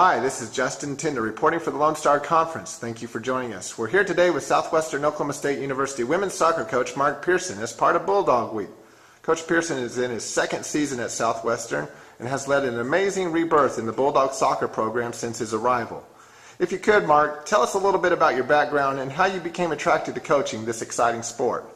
Hi, this is Justin Tinder reporting for the Lone Star Conference. Thank you for joining us. We're here today with Southwestern Oklahoma State University women's soccer coach Mark Persson as part of Bulldog Week. Coach Persson is in his second season at Southwestern and has led an amazing rebirth in the Bulldog soccer program since his arrival. If you could, Mark, tell us a little bit about your background and how you became attracted to coaching this exciting sport.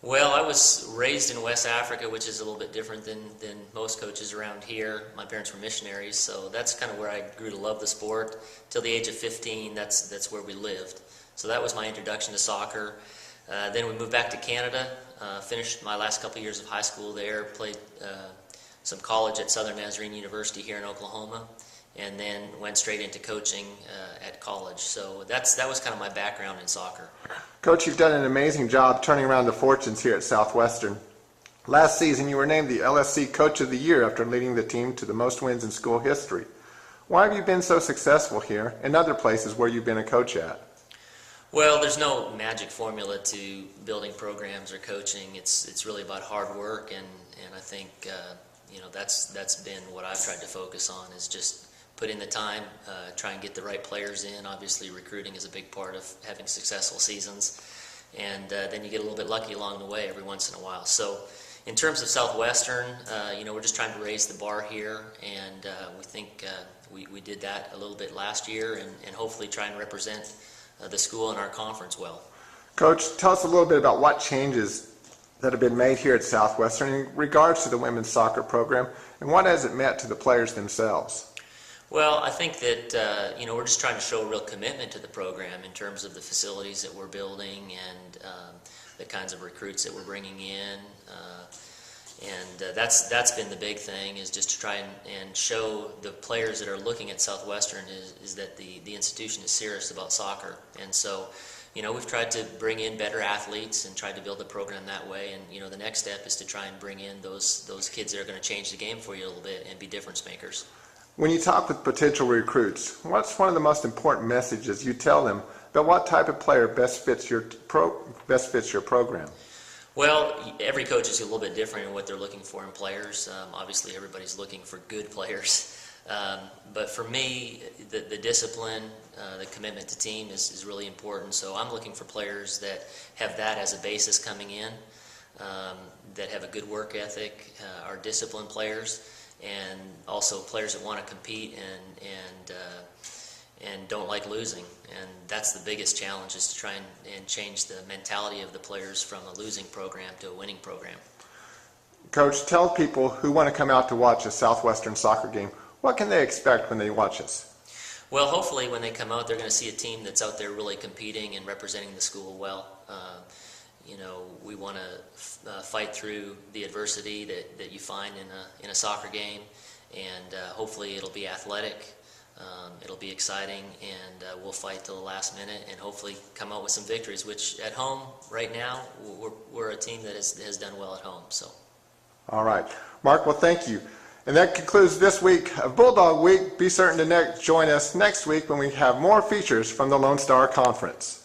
Well, I was raised in West Africa, which is a little bit different than most coaches around here. My parents were missionaries, so that's kind of where I grew to love the sport. Till the age of 15, that's where we lived. So that was my introduction to soccer. Then we moved back to Canada, finished my last couple years of high school there, played some college at Southwestern University here in Oklahoma, and then went straight into coaching at college. So that was kind of my background in soccer. Coach, you've done an amazing job turning around the fortunes here at Southwestern. Last season, you were named the LSC Coach of the Year after leading the team to the most wins in school history. Why have you been so successful here and other places where you've been a coach at? Well, there's no magic formula to building programs or coaching. It's really about hard work, and I think that's been what I've tried to focus on, is just put in the time, try and get the right players in. Obviously, recruiting is a big part of having successful seasons, and then you get a little bit lucky along the way every once in a while. So in terms of Southwestern, we're just trying to raise the bar here, and we think we did that a little bit last year, and hopefully try and represent the school and our conference well. Coach, tell us a little bit about what changes that have been made here at Southwestern in regards to the women's soccer program, and what has it meant to the players themselves? Well, I think that we're just trying to show a real commitment to the program in terms of the facilities that we're building and the kinds of recruits that we're bringing in, and that's been the big thing, is just to try and show the players that are looking at Southwestern is that the institution is serious about soccer. And so we've tried to bring in better athletes and tried to build the program that way, and the next step is to try and bring in those kids that are going to change the game for you a little bit and be difference makers. When you talk with potential recruits, what's one of the most important messages you tell them about what type of player best fits your program? Well, every coach is a little bit different in what they're looking for in players. Obviously, everybody's looking for good players. But for me, the discipline, the commitment to team is really important. So I'm looking for players that have that as a basis coming in, that have a good work ethic, are disciplined players, and also players that want to compete and don't like losing. And that's the biggest challenge, is to try and change the mentality of the players from a losing program to a winning program. Coach, tell people who want to come out to watch a Southwestern soccer game, what can they expect when they watch us? Well, hopefully when they come out, they're going to see a team that's out there really competing and representing the school well. We want to fight through the adversity that you find in a soccer game, and hopefully it'll be athletic, it'll be exciting, and we'll fight till the last minute and hopefully come out with some victories, which at home right now, we're a team that has done well at home. So. All right. Mark, well, thank you. And that concludes this week of Bulldog Week. Be certain to join us next week when we have more features from the Lone Star Conference.